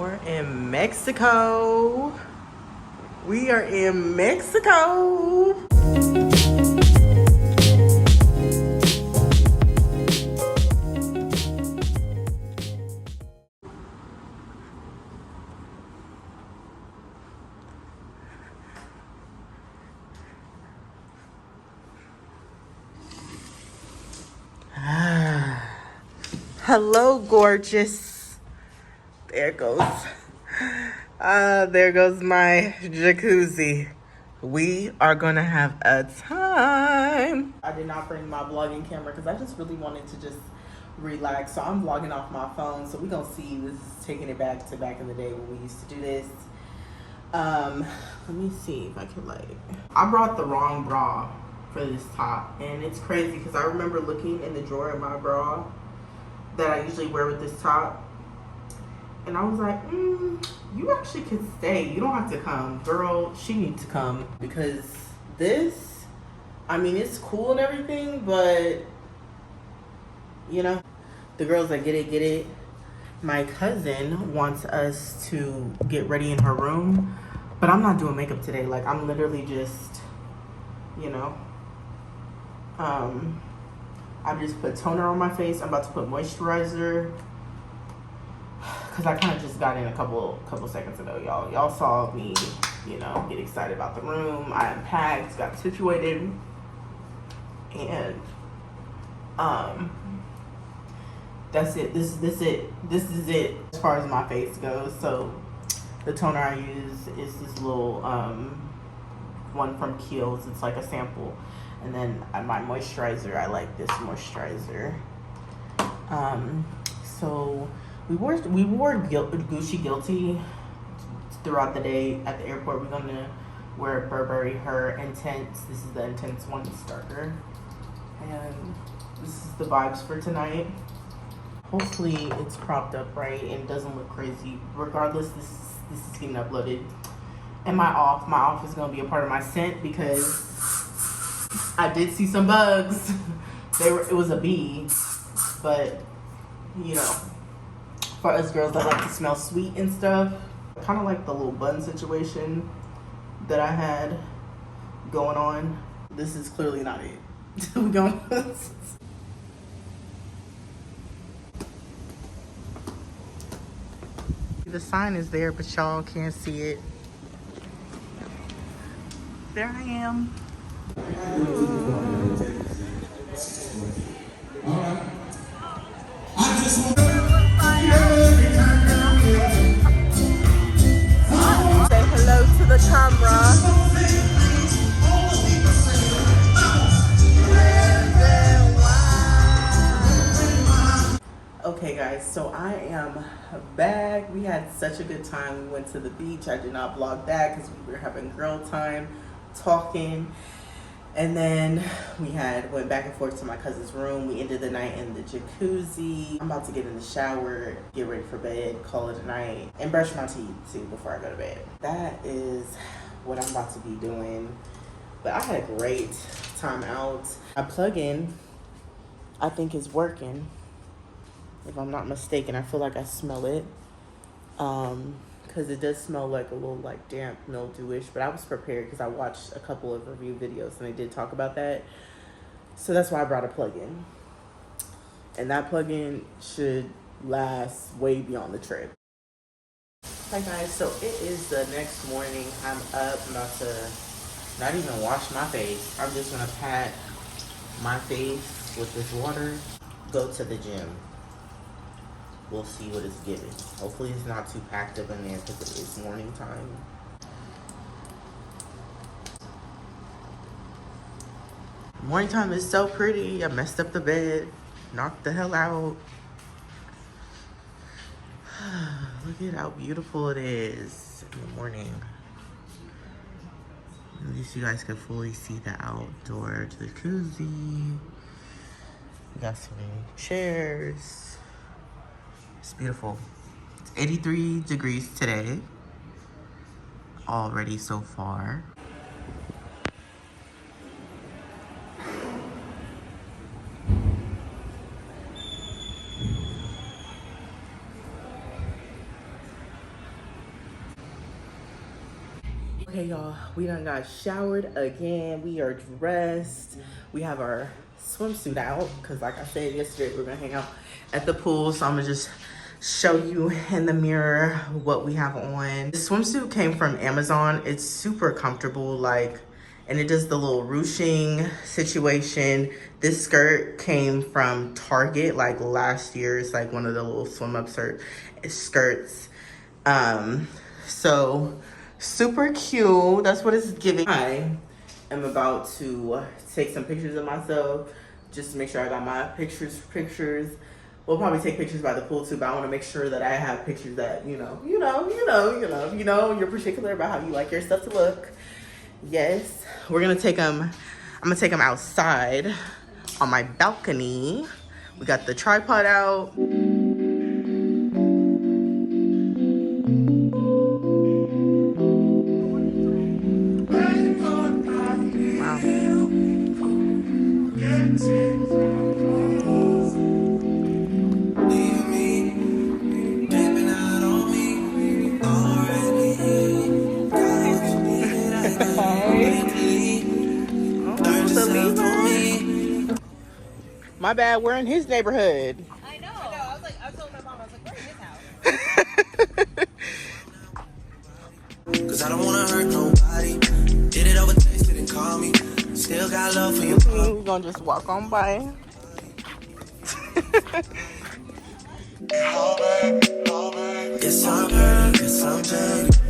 We're in Mexico. We are in Mexico. Hello, gorgeous. There goes my jacuzzi. We are gonna have a time. I did not bring my vlogging camera because I just really wanted to just relax. So I'm vlogging off my phone. So we're gonna see, this is taking it back to back in the day when we used to do this. Let me see if I can I brought the wrong bra for this top, and it's crazy because I remember looking in the drawer of my bra that I usually wear with this top, and I was like, you actually could stay. You don't have to come. Girl, she needs to come, because this, I mean, it's cool and everything, but, you know, the girls that get it. My cousin wants us to get ready in her room, but I'm not doing makeup today. Like, I'm literally just, you know, I just put toner on my face. I'm about to put moisturizer because I kind of just got in a couple seconds ago, y'all. Y'all saw me, you know, get excited about the room. I unpacked, got situated, and that's it. This is it as far as my face goes. So the toner I use is this little one from Kiehl's. It's like a sample. And then my moisturizer, I like this moisturizer. So we wore Gucci Guilty throughout the day at the airport. We're gonna wear Burberry Her Intense. This is the Intense one, it's darker. And this is the vibes for tonight. Hopefully it's propped up right and doesn't look crazy. Regardless, this is getting uploaded. And my off is gonna be a part of my scent because I did see some bugs. It was a bee, but you know, for us girls that like to smell sweet and stuff, kind of like the little bun situation that I had going on. This is clearly not it. We're going. The sign is there, but y'all can't see it. There I am. Say hello to the camera. Okay guys, so I am back. We had such a good time. We went to the beach. I did not vlog that because we were having girl time, talking. And then we went back and forth to my cousin's room. We ended the night in the jacuzzi. I'm about to get in the shower, get ready for bed, call it a night, and brush my teeth too before I go to bed. That is what I'm about to be doing. But I had a great time out. My plug-in, I think, is working. If I'm not mistaken, I feel like I smell it. Because it does smell like a little like damp, mildewish, but I was prepared because I watched a couple of review videos and they did talk about that. So that's why I brought a plug-in. And that plug-in should last way beyond the trip. Hi guys, so it is the next morning. I'm up. I'm about to not even wash my face. I'm just gonna pat my face with this water, go to the gym. We'll see what it's giving. Hopefully it's not too packed up in there because it is morning time. Morning time is so pretty. I messed up the bed. Knocked the hell out. Look at how beautiful it is in the morning. At least you guys can fully see the outdoor jacuzzi. We got some chairs. It's beautiful. It's 83 degrees today already so far. Okay, y'all, we done got showered again. We are dressed. We have our swimsuit out because, like I said yesterday, we're gonna hang out at the pool. So I'm gonna just show you in the mirror what we have on. The swimsuit came from Amazon. It's super comfortable, like, and it does the little ruching situation. This skirt came from Target, like last year. It's like one of the little swim up skirts. So super cute. That's what it's giving. I am about to take some pictures of myself just to make sure I got my pictures. We'll probably take pictures by the pool too, but I want to make sure that I have pictures that, you're particular about how you like your stuff to look. Yes, we're gonna take them. I'm gonna take them outside on my balcony. We got the tripod out. My bad, we're in his neighborhood. I know. I was like, I told my mom, I was like, we're in his house. Cause I don't wanna hurt nobody. Did it over text, didn't call me. Still got love for you. We're gonna just walk on by. Yes, I'm hurt, yes, I'm jaded.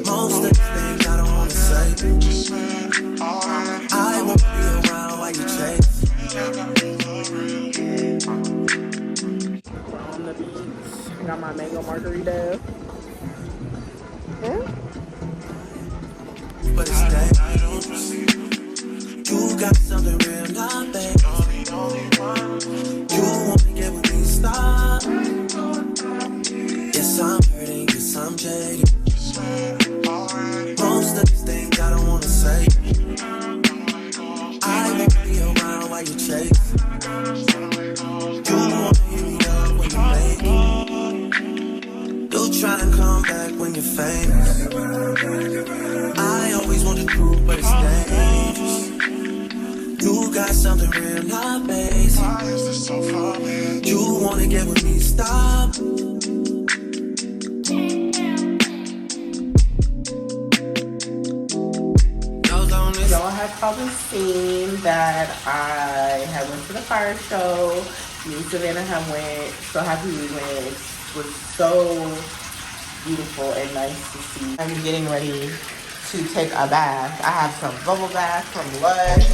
Most of the things I don't wanna say. I won't be around while you chase. We're on the beach. Got my mango margarita. Yeah. But it's dangerous. You got something real, not bad. You wanna get with me, stop. Yes, I'm hurting, yes, I'm jaded. Most of these things I don't wanna say. I won't be around while you chase. You wanna hear me up when you make it. You try to come back when you're famous. I always want the truth, but it's dangerous. You got something real, not basic. You wanna get with me, stop. Y'all have probably seen that I had went to the fire show. Me and Savannah have went. So happy we went. It was so beautiful and nice to see. I'm getting ready to take a bath. I have some bubble bath from Lush.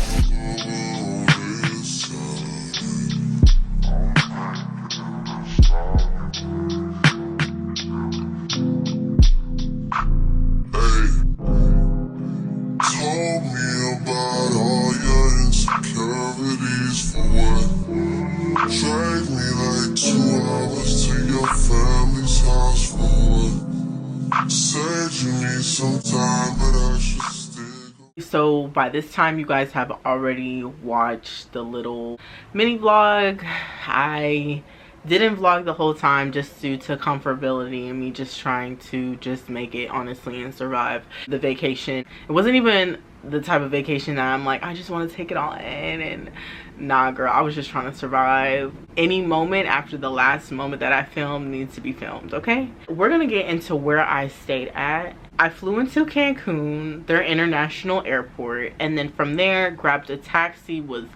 So by this time you guys have already watched the little mini vlog. I didn't vlog the whole time just due to comfortability and me just trying to just make it honestly and survive the vacation. It wasn't even the type of vacation that I'm like, I just want to take it all in, and nah girl, I was just trying to survive. Any moment after the last moment that I filmed needs to be filmed, okay? We're gonna get into where I stayed at. I flew into Cancun, their international airport, and then from there grabbed a taxi, was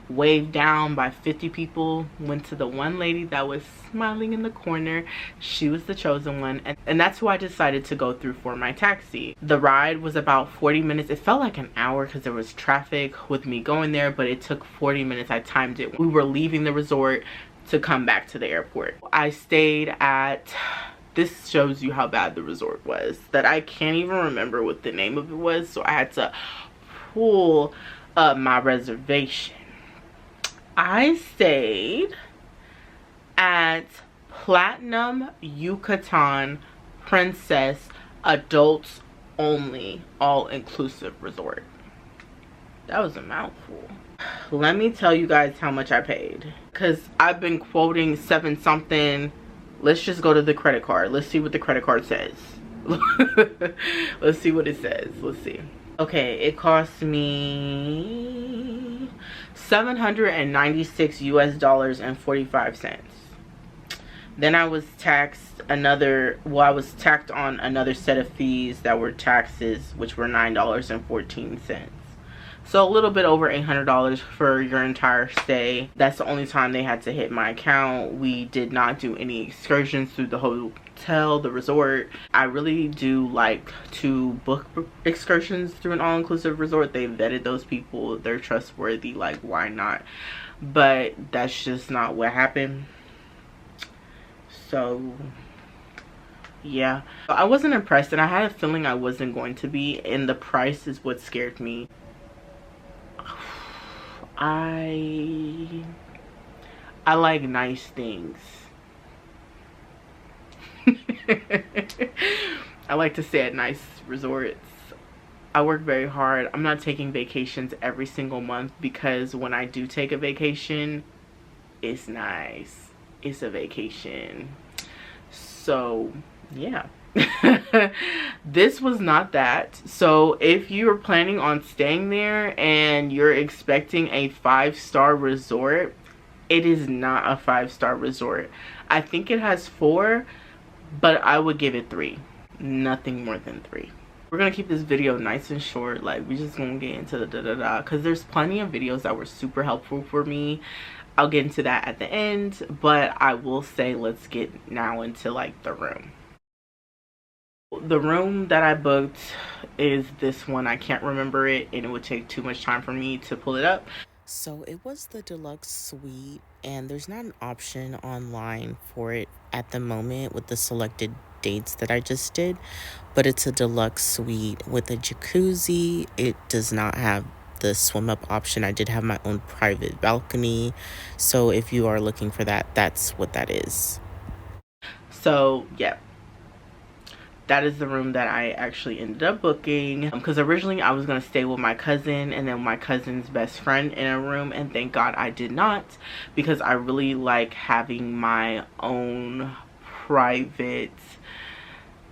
waved down by 50 people, went to the one lady that was smiling in the corner. She was the chosen one, and that's who I decided to go through for my taxi. The ride was about 40 minutes. It felt like an hour because there was traffic with me going there, but it took 40 minutes. I timed it. We were leaving the resort to come back to the airport. I stayed at, this shows you how bad the resort was, that I can't even remember what the name of it was, so I had to pull up my reservation. I stayed at Platinum Yucatan Princess Adults Only All-Inclusive Resort. That was a mouthful. Let me tell you guys how much I paid, because I've been quoting 7 something. Let's just go to the credit card. Let's see what the credit card says. Let's see what it says. Let's see. Okay, it cost me $796 US and 45 cents. Then I was taxed another, well, I was tacked on another set of fees that were taxes, which were $9.14. So a little bit over $800 for your entire stay. That's the only time they had to hit my account. We did not do any excursions through the hotel, the resort. I really do like to book excursions through an all-inclusive resort. They vetted those people. They're trustworthy. Like, why not? But that's just not what happened. So yeah, I wasn't impressed, and I had a feeling I wasn't going to be, and the price is what scared me. I like nice things. I like to stay at nice resorts. I work very hard. I'm not taking vacations every single month, because when I do take a vacation, it's nice. It's a vacation. So yeah. This was not that. So if you're planning on staying there and you're expecting a 5-star resort, it is not a 5-star resort. I think it has 4, but I would give it 3. Nothing more than 3. We're gonna keep this video nice and short. Like, we're just gonna get into the because there's plenty of videos that were super helpful for me. I'll get into that at the end, but I will say let's get now into like the room. The room that I booked is this one. I can't remember it, and it would take too much time for me to pull it up. So it was the deluxe suite, and there's not an option online for it at the moment with the selected dates that I just did, but it's a deluxe suite with a jacuzzi. It does not have the swim up option. I did have my own private balcony, so if you are looking for that, that's what that is. So yeah, that is the room that I actually ended up booking, because originally I was going to stay with my cousin and then my cousin's best friend in a room, and thank God I did not, because I really like having my own private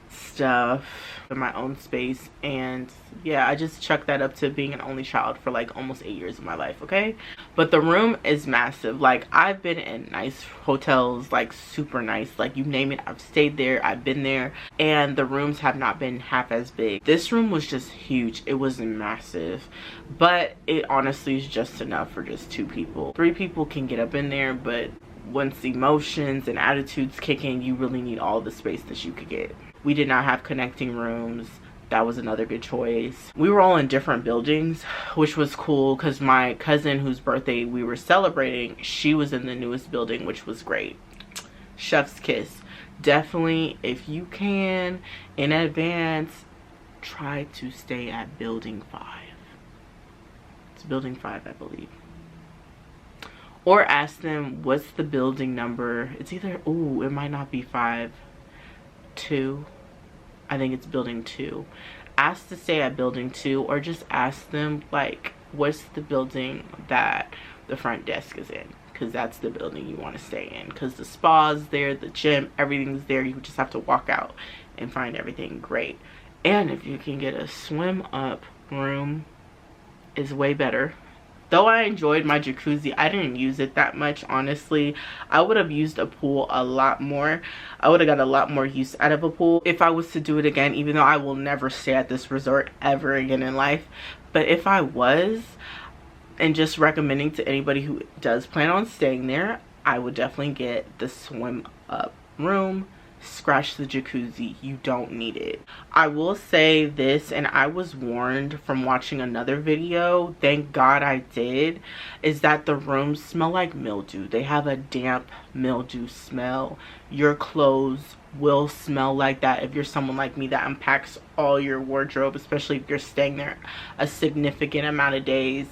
stuff in my own space. And yeah, I just chucked that up to being an only child for like almost 8 years of my life. Okay, but the room is massive. Like, I've been in nice hotels, like super nice, like you name it, I've stayed there, I've been there, and the rooms have not been half as big. This room was just huge. It was massive, but it honestly is just enough for just 2 people. 3 people can get up in there, but once emotions and attitudes kick in, you really need all the space that you could get. We did not have connecting rooms. That was another good choice. We were all in different buildings, which was cool, because my cousin whose birthday we were celebrating, she was in the newest building, which was great. Chef's kiss. Definitely, if you can, in advance, try to stay at building 5. It's building 5, I believe. Or ask them, what's the building number? It's either, ooh, it might not be 5, 2. I think it's building 2. Ask to stay at building 2, or just ask them, like, what's the building that the front desk is in, because that's the building you want to stay in, because the spa's there, the gym, everything's there. You just have to walk out and find everything great. And if you can get a swim up room, is way better. Though I enjoyed my jacuzzi, I didn't use it that much, honestly. I would have used a pool a lot more. I would have got a lot more use out of a pool if I was to do it again, even though I will never stay at this resort ever again in life. But if I was, and just recommending to anybody who does plan on staying there, I would definitely get the swim up room. Scratch the jacuzzi, you don't need it. I will say this, and I was warned from watching another video, thank God I did, is that the rooms smell like mildew. They have a damp mildew smell. Your clothes will smell like that if you're someone like me that unpacks all your wardrobe, especially if you're staying there a significant amount of days.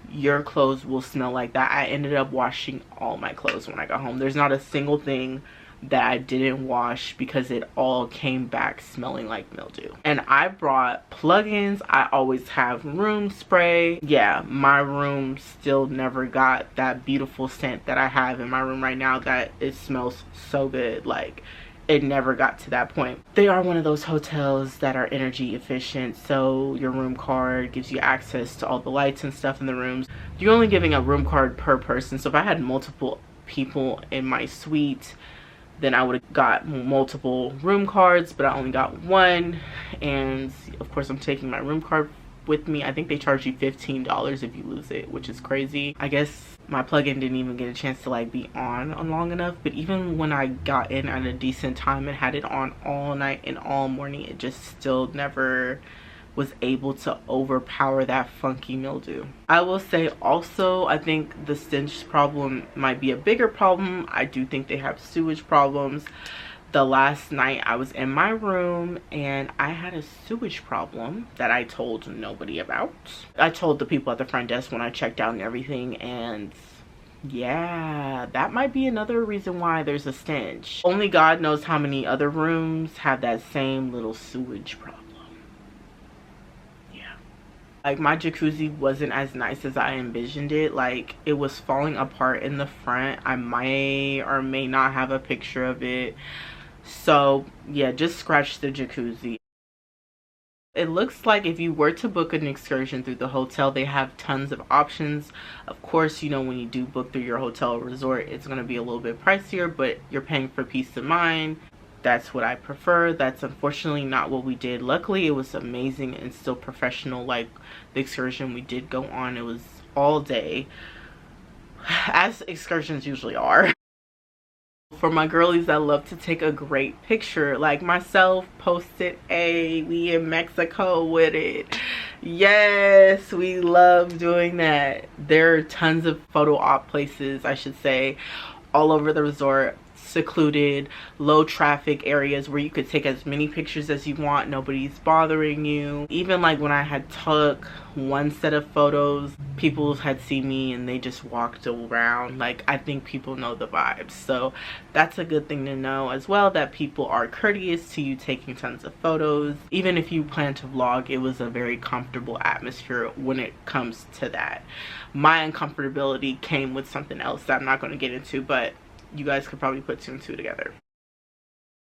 Your clothes will smell like that. I ended up washing all my clothes when I got home. There's not a single thing that I didn't wash, because it all came back smelling like mildew. And I brought plugins. I always have room spray. Yeah, my room still never got that beautiful scent that I have in my room right now, that it smells so good. Like, it never got to that point. They are one of those hotels that are energy efficient, so your room card gives you access to all the lights and stuff in the rooms. You're only giving a room card per person, so if I had multiple people in my suite, then I would have got multiple room cards, but I only got one. And of course I'm taking my room card with me. I think they charge you $15 if you lose it, which is crazy. I guess my plug-in didn't even get a chance to like be on long enough, but even when I got in at a decent time and had it on all night and all morning, it just still never was able to overpower that funky mildew. I will say also, I think the stench problem might be a bigger problem. I do think they have sewage problems. The last night I was in my room and I had a sewage problem that I told nobody about. I told the people at the front desk when I checked out and everything, and yeah, that might be another reason why there's a stench. Only God knows how many other rooms have that same little sewage problem. Yeah. Like, my jacuzzi wasn't as nice as I envisioned it. Like, it was falling apart in the front. I may or may not have a picture of it. So yeah, just scratch the jacuzzi. It looks like if you were to book an excursion through the hotel, they have tons of options. Of course, you know, when you do book through your hotel or resort, it's going to be a little bit pricier, but you're paying for peace of mind. That's what I prefer. That's unfortunately not what we did. Luckily, it was amazing and still professional. Like, the excursion we did go on, it was all day, as excursions usually are. For my girlies that love to take a great picture, like myself, posted we in Mexico with it. Yes, we love doing that. There are tons of photo op places, I should say, all over the resort. Secluded, low traffic areas where you could take as many pictures as you want. Nobody's bothering you. Even like when I had took one set of photos, people had seen me and they just walked around. Like, I think people know the vibes, so that's a good thing to know as well, that people are courteous to you taking tons of photos. Even if you plan to vlog, it was a very comfortable atmosphere when it comes to that. My uncomfortability came with something else that I'm not going to get into, but you guys could probably put two and two together.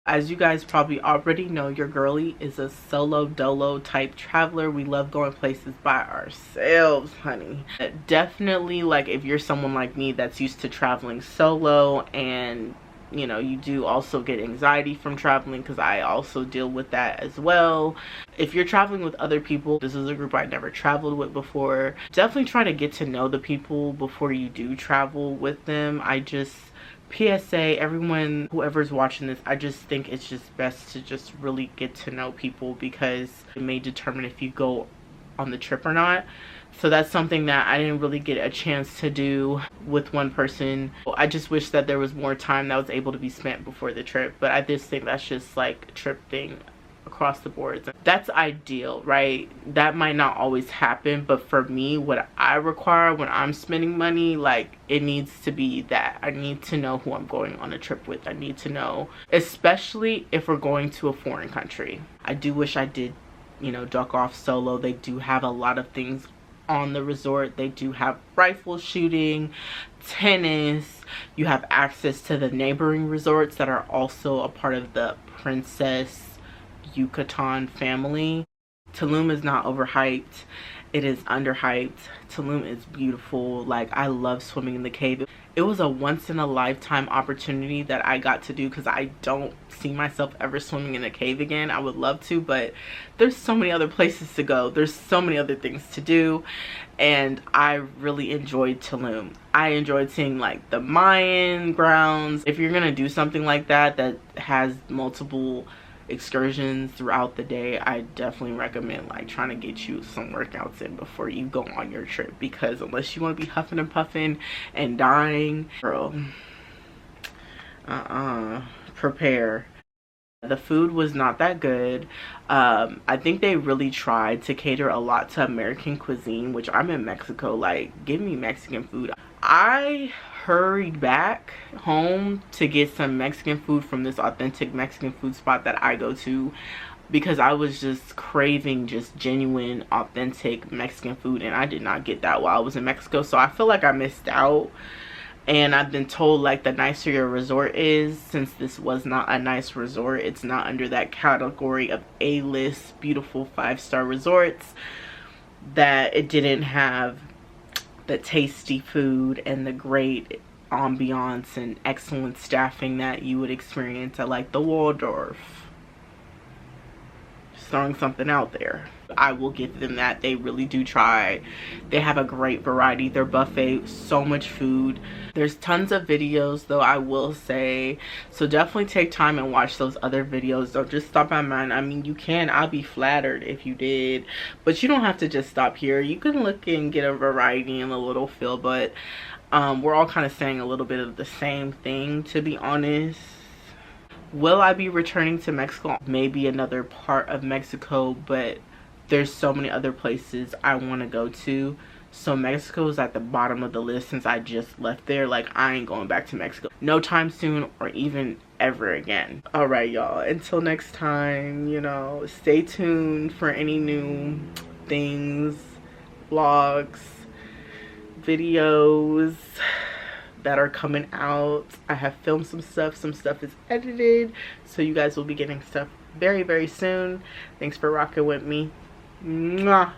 As you guys probably already know, your girly is a solo dolo type traveler. We love going places by ourselves, honey. Definitely, like, if you're someone like me that's used to traveling solo, and you know, you do also get anxiety from traveling, because I also deal with that as well. If you're traveling with other people, this is a group I never traveled with before. Definitely try to get to know the people before you do travel with them. PSA, everyone, whoever's watching this, I just think it's just best to just really get to know people, because it may determine if you go on the trip or not. So that's something that I didn't really get a chance to do with one person. I just wish that there was more time that was able to be spent before the trip, but I just think that's just like a trip thing across the board. That's ideal, right? That might not always happen, but for me, what I require when I'm spending money, like, it needs to be that I need to know who I'm going on a trip with. I need to know, especially if we're going to a foreign country. I do wish I did, you know, duck off solo. They do have a lot of things on the resort. They do have rifle shooting, tennis. You have access to the neighboring resorts that are also a part of the Princess Yucatan family. Tulum is not overhyped, it is underhyped. Tulum is beautiful. Like, I love swimming in the cave. It was a once in a lifetime opportunity that I got to do, because I don't see myself ever swimming in a cave again. I would love to, but there's so many other places to go, there's so many other things to do, and I really enjoyed Tulum. I enjoyed seeing like the Mayan grounds. If you're gonna do something like that that has multiple excursions throughout the day, I definitely recommend like trying to get you some workouts in before you go on your trip, because unless you want to be huffing and puffing and dying, girl, prepare. The food was not that good. I think they really tried to cater a lot to American cuisine, which I'm in Mexico, like, give me Mexican food. I hurried back home to get some Mexican food from this authentic Mexican food spot that I go to, because I was just craving just genuine authentic Mexican food, and I did not get that while I was in Mexico. So I feel like I missed out, And I've been told like the nicer your resort is, since this was not a nice resort, it's not under that category of A-list beautiful 5-star resorts, that it didn't have the tasty food and the great ambiance and excellent staffing that you would experience at like the Waldorf. Just throwing something out there. I will give them that. They really do try. They have a great variety. Their buffet, so much food. There's tons of videos though, I will say, so definitely take time and watch those other videos. Don't just stop at mine. I mean, you can, I'll be flattered if you did, but you don't have to just stop here. You can look and get a variety and a little feel, but we're all kind of saying a little bit of the same thing, to be honest. Will I be returning to Mexico? Maybe another part of Mexico, but there's so many other places I want to go to. So Mexico is at the bottom of the list since I just left there. Like, I ain't going back to Mexico no time soon, or even ever again. All right, y'all, until next time, you know, stay tuned for any new things, vlogs, videos that are coming out. I have filmed some stuff is edited, so you guys will be getting stuff very, very soon. Thanks for rocking with me. Mwah.